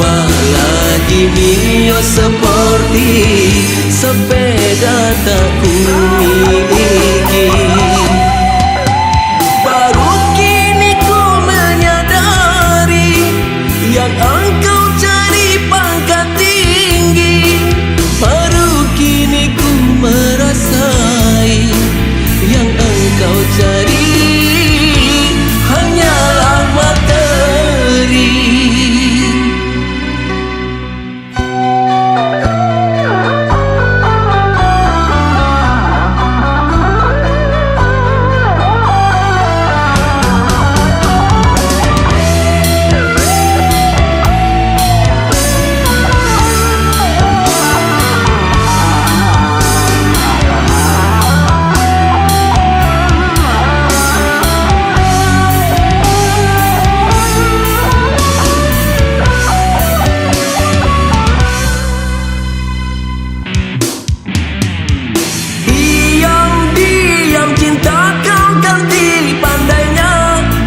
apalagi Mio seperti sepeda tak ku miliki. Baru kini ku menyadari yang engkau cari pangkat tinggi. Baru kini ku merasai yang engkau cari hanyalah materi.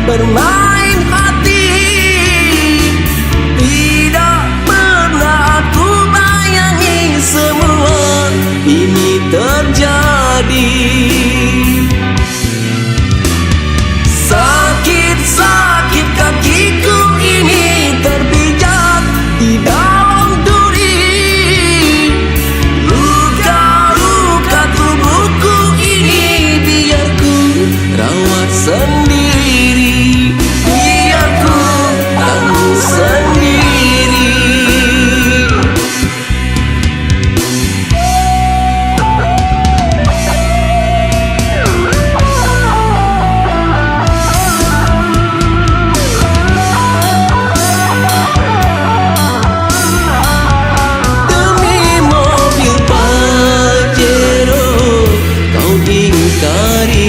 Bermain hati, tidak pernah aku bayangi semua ini terjadi. Sakit-sakit kakiku ini terpijak di dalam duri. Luka-luka tubuhku ini biar ku rawat sendiri.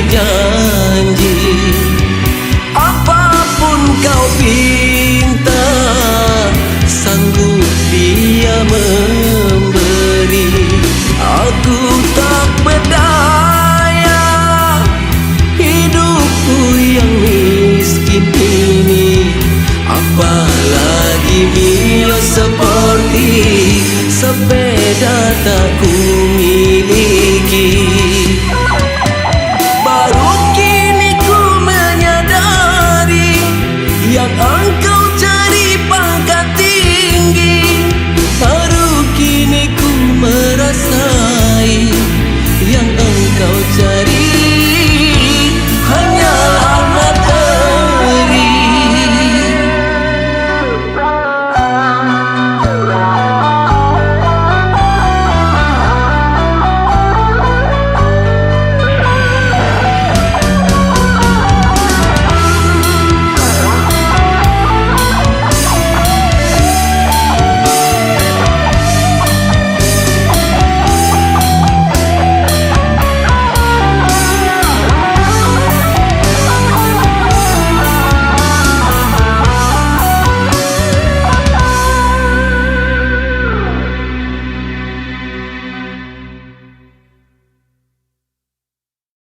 Janji apapun kau pinta, sanggup dia memberi. Aku tak berdaya, hidupku yang miskin ini. Apalagi Mio seperti sepeda tak ku miliki.